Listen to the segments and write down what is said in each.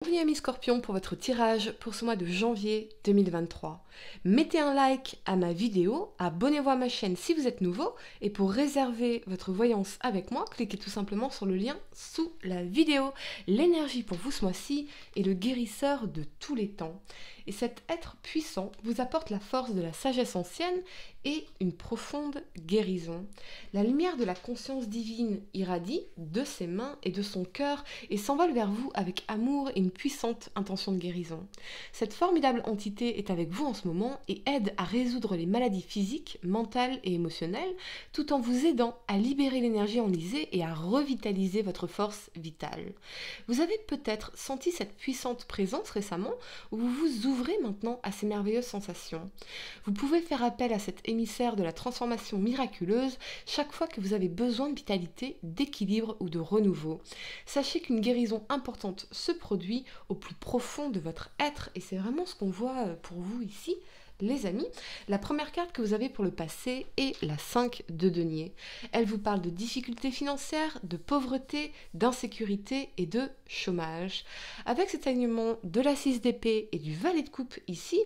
Bienvenue amis Scorpions pour votre tirage pour ce mois de janvier 2023. Mettez un like à ma vidéo, abonnez-vous à ma chaîne si vous êtes nouveau et pour réserver votre voyance avec moi, cliquez tout simplement sur le lien sous la vidéo. L'énergie pour vous ce mois-ci est le guérisseur de tous les temps. Et cet être puissant vous apporte la force de la sagesse ancienne et une profonde guérison. La lumière de la conscience divine irradie de ses mains et de son cœur et s'envole vers vous avec amour et une puissante intention de guérison. Cette formidable entité est avec vous en ce moment et aide à résoudre les maladies physiques, mentales et émotionnelles, tout en vous aidant à libérer l'énergie enlisée et à revitaliser votre force vitale. Vous avez peut-être senti cette puissante présence récemment où vous vous ouvrez maintenant à ces merveilleuses sensations. Vous pouvez faire appel à cet émissaire de la transformation miraculeuse chaque fois que vous avez besoin de vitalité, d'équilibre ou de renouveau. Sachez qu'une guérison importante se produit au plus profond de votre être et c'est vraiment ce qu'on voit pour vous ici. Les amis, la première carte que vous avez pour le passé est la 5 de denier. Elle vous parle de difficultés financières, de pauvreté, d'insécurité et de chômage. Avec cet alignement de la 6 d'épée et du valet de coupe ici,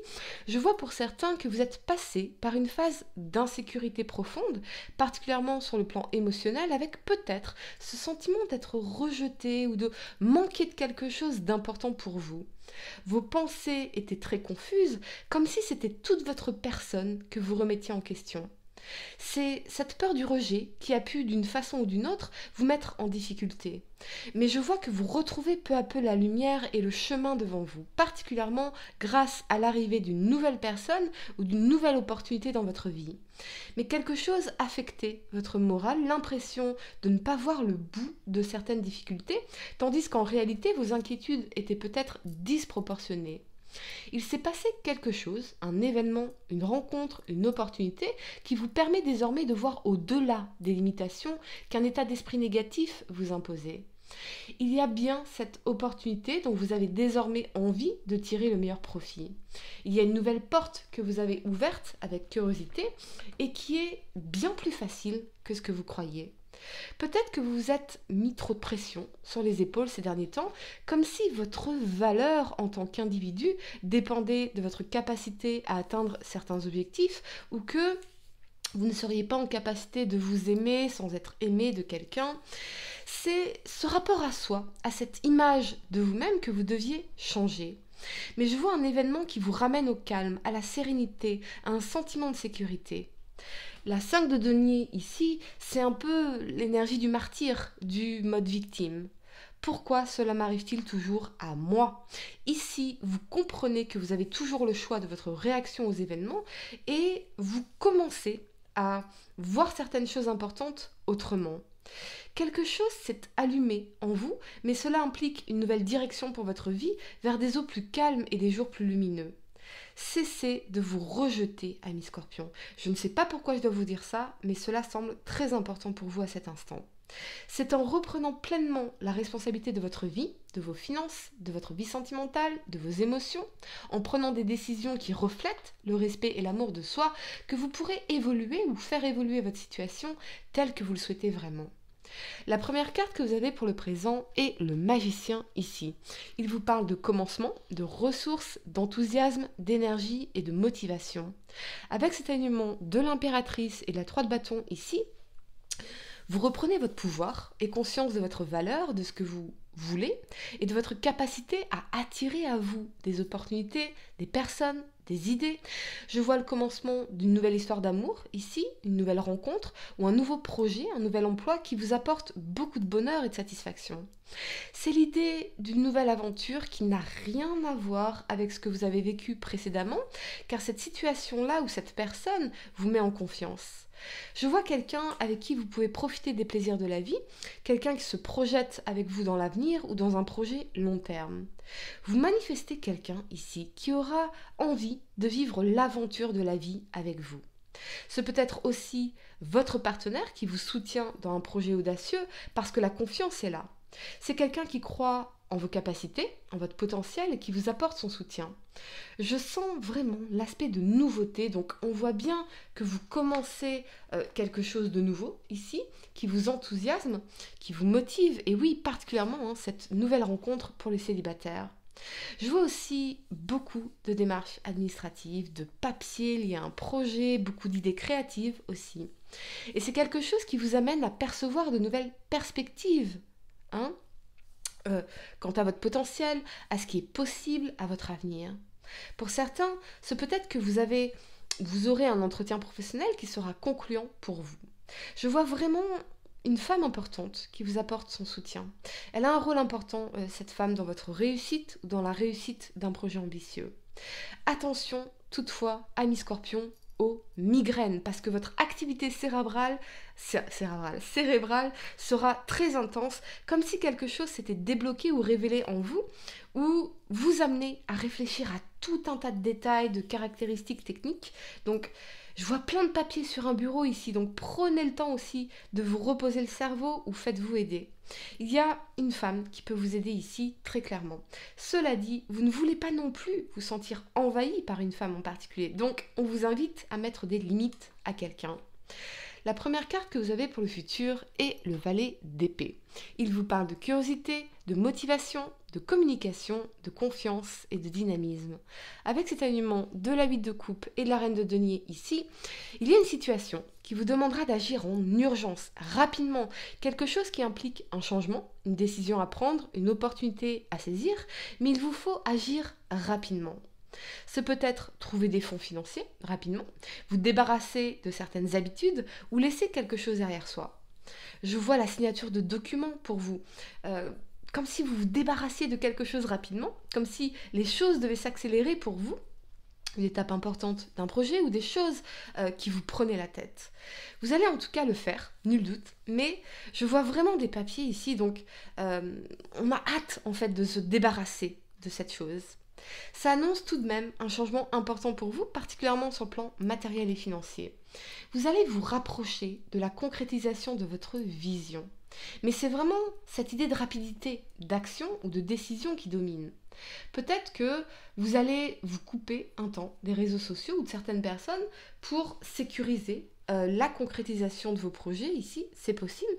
je vois pour certains que vous êtes passé par une phase d'insécurité profonde, particulièrement sur le plan émotionnel, avec peut-être ce sentiment d'être rejeté ou de manquer de quelque chose d'important pour vous. Vos pensées étaient très confuses, comme si c'était toute votre personne que vous remettiez en question. C'est cette peur du rejet qui a pu, d'une façon ou d'une autre, vous mettre en difficulté. Mais je vois que vous retrouvez peu à peu la lumière et le chemin devant vous, particulièrement grâce à l'arrivée d'une nouvelle personne ou d'une nouvelle opportunité dans votre vie. Mais quelque chose affectait votre morale, l'impression de ne pas voir le bout de certaines difficultés, tandis qu'en réalité, vos inquiétudes étaient peut-être disproportionnées. Il s'est passé quelque chose, un événement, une rencontre, une opportunité qui vous permet désormais de voir au-delà des limitations qu'un état d'esprit négatif vous imposait. Il y a bien cette opportunité dont vous avez désormais envie de tirer le meilleur profit. Il y a une nouvelle porte que vous avez ouverte avec curiosité et qui est bien plus facile que ce que vous croyez. Peut-être que vous vous êtes mis trop de pression sur les épaules ces derniers temps, comme si votre valeur en tant qu'individu dépendait de votre capacité à atteindre certains objectifs ou que vous ne seriez pas en capacité de vous aimer sans être aimé de quelqu'un. C'est ce rapport à soi, à cette image de vous-même que vous deviez changer. Mais je vois un événement qui vous ramène au calme, à la sérénité, à un sentiment de sécurité. La 5 de denier ici, c'est un peu l'énergie du martyr, du mode victime. Pourquoi cela m'arrive-t-il toujours à moi? Ici, vous comprenez que vous avez toujours le choix de votre réaction aux événements et vous commencez à voir certaines choses importantes autrement. Quelque chose s'est allumé en vous, mais cela implique une nouvelle direction pour votre vie vers des eaux plus calmes et des jours plus lumineux. Cessez de vous rejeter, amis Scorpions. Je ne sais pas pourquoi je dois vous dire ça, mais cela semble très important pour vous à cet instant. C'est en reprenant pleinement la responsabilité de votre vie, de vos finances, de votre vie sentimentale, de vos émotions, en prenant des décisions qui reflètent le respect et l'amour de soi, que vous pourrez évoluer ou faire évoluer votre situation telle que vous le souhaitez vraiment. La première carte que vous avez pour le présent est le magicien ici. Il vous parle de commencement, de ressources, d'enthousiasme, d'énergie et de motivation. Avec cet alignement de l'impératrice et de la 3 de bâton ici, vous reprenez votre pouvoir et conscience de votre valeur, de ce que vous voulez et de votre capacité à attirer à vous des opportunités, des personnes, des idées. Je vois le commencement d'une nouvelle histoire d'amour ici, une nouvelle rencontre ou un nouveau projet, un nouvel emploi qui vous apporte beaucoup de bonheur et de satisfaction. C'est l'idée d'une nouvelle aventure qui n'a rien à voir avec ce que vous avez vécu précédemment, car cette situation-là ou cette personne vous met en confiance. Je vois quelqu'un avec qui vous pouvez profiter des plaisirs de la vie, quelqu'un qui se projette avec vous dans l'avenir ou dans un projet long terme. Vous manifestez quelqu'un ici qui aura envie de vivre l'aventure de la vie avec vous. Ce peut être aussi votre partenaire qui vous soutient dans un projet audacieux parce que la confiance est là. C'est quelqu'un qui croit en vos capacités, en votre potentiel et qui vous apporte son soutien. Je sens vraiment l'aspect de nouveauté, donc on voit bien que vous commencez quelque chose de nouveau ici, qui vous enthousiasme, qui vous motive, et oui, particulièrement cette nouvelle rencontre pour les célibataires. Je vois aussi beaucoup de démarches administratives, de papiers liés à un projet, beaucoup d'idées créatives aussi. Et c'est quelque chose qui vous amène à percevoir de nouvelles perspectives, hein, quant à votre potentiel, à ce qui est possible à votre avenir. Pour certains, c'est peut-être que vous aurez un entretien professionnel qui sera concluant pour vous. Je vois vraiment une femme importante qui vous apporte son soutien. Elle a un rôle important, cette femme, dans votre réussite ou dans la réussite d'un projet ambitieux. Attention, toutefois, amis scorpions, aux migraines, parce que votre activité cérébrale sera très intense, comme si quelque chose s'était débloqué ou révélé en vous, ou vous amenez à réfléchir à tout un tas de détails, de caractéristiques techniques. Donc, je vois plein de papiers sur un bureau ici, donc prenez le temps aussi de vous reposer le cerveau ou faites-vous aider. Il y a une femme qui peut vous aider ici très clairement. Cela dit, vous ne voulez pas non plus vous sentir envahi par une femme en particulier, donc on vous invite à mettre des limites à quelqu'un. La première carte que vous avez pour le futur est le valet d'épée. Il vous parle de curiosité, de motivation, de communication, de confiance et de dynamisme. Avec cet alignement de la 8 de coupe et de la reine de denier ici, il y a une situation qui vous demandera d'agir en urgence, rapidement, quelque chose qui implique un changement, une décision à prendre, une opportunité à saisir, mais il vous faut agir rapidement. Ce peut être trouver des fonds financiers rapidement, vous débarrasser de certaines habitudes ou laisser quelque chose derrière soi. Je vois la signature de documents pour vous, comme si vous vous débarrassiez de quelque chose rapidement, comme si les choses devaient s'accélérer pour vous, une étape importante d'un projet ou des choses qui vous prenaient la tête. Vous allez en tout cas le faire, nul doute, mais je vois vraiment des papiers ici, donc on a hâte en fait de se débarrasser de cette chose. Ça annonce tout de même un changement important pour vous, particulièrement sur le plan matériel et financier. Vous allez vous rapprocher de la concrétisation de votre vision. Mais c'est vraiment cette idée de rapidité, d'action ou de décision qui domine. Peut-être que vous allez vous couper un temps des réseaux sociaux ou de certaines personnes pour sécuriser la concrétisation de vos projets ici, c'est possible.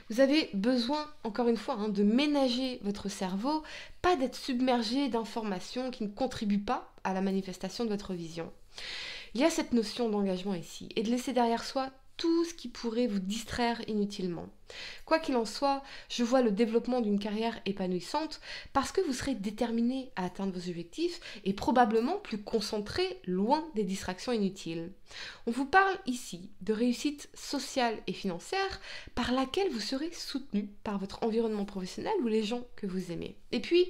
Vous avez besoin, encore une fois, de ménager votre cerveau, pas d'être submergé d'informations qui ne contribuent pas à la manifestation de votre vision. Il y a cette notion d'engagement ici et de laisser derrière soi tout ce qui pourrait vous distraire inutilement. Quoi qu'il en soit, je vois le développement d'une carrière épanouissante parce que vous serez déterminé à atteindre vos objectifs et probablement plus concentré, loin des distractions inutiles. On vous parle ici de réussite sociale et financière par laquelle vous serez soutenu par votre environnement professionnel ou les gens que vous aimez. Et puis,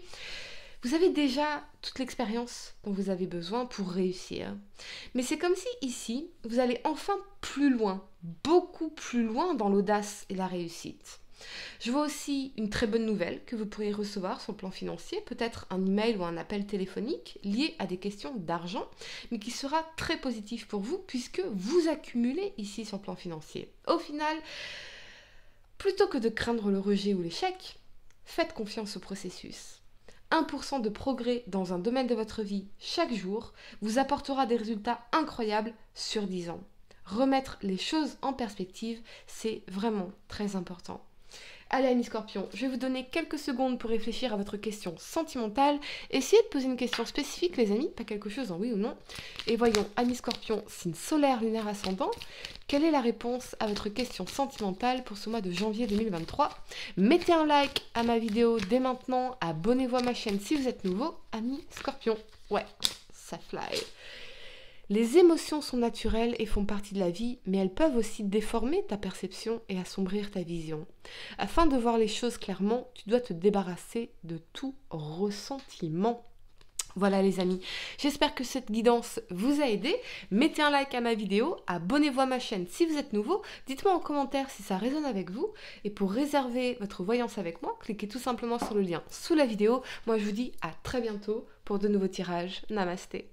vous avez déjà toute l'expérience dont vous avez besoin pour réussir. Mais c'est comme si ici, vous allez enfin plus loin, beaucoup plus loin dans l'audace et la réussite. Je vois aussi une très bonne nouvelle que vous pourriez recevoir sur le plan financier, peut-être un email ou un appel téléphonique lié à des questions d'argent, mais qui sera très positif pour vous puisque vous accumulez ici sur le plan financier. Au final, plutôt que de craindre le rejet ou l'échec, faites confiance au processus. 1% de progrès dans un domaine de votre vie chaque jour vous apportera des résultats incroyables sur 10 ans. Remettre les choses en perspective, c'est vraiment très important. Allez, amis scorpions, je vais vous donner quelques secondes pour réfléchir à votre question sentimentale. Essayez de poser une question spécifique, les amis, pas quelque chose en oui ou non. Et voyons, amis scorpions, signe solaire, lunaire, ascendant, quelle est la réponse à votre question sentimentale pour ce mois de janvier 2023 ? Mettez un like à ma vidéo dès maintenant, abonnez-vous à ma chaîne si vous êtes nouveau, amis scorpions. Ouais, ça fly. Les émotions sont naturelles et font partie de la vie, mais elles peuvent aussi déformer ta perception et assombrir ta vision. Afin de voir les choses clairement, tu dois te débarrasser de tout ressentiment. Voilà les amis, j'espère que cette guidance vous a aidé. Mettez un like à ma vidéo, abonnez-vous à ma chaîne si vous êtes nouveau, dites-moi en commentaire si ça résonne avec vous. Et pour réserver votre voyance avec moi, cliquez tout simplement sur le lien sous la vidéo. Moi je vous dis à très bientôt pour de nouveaux tirages. Namasté.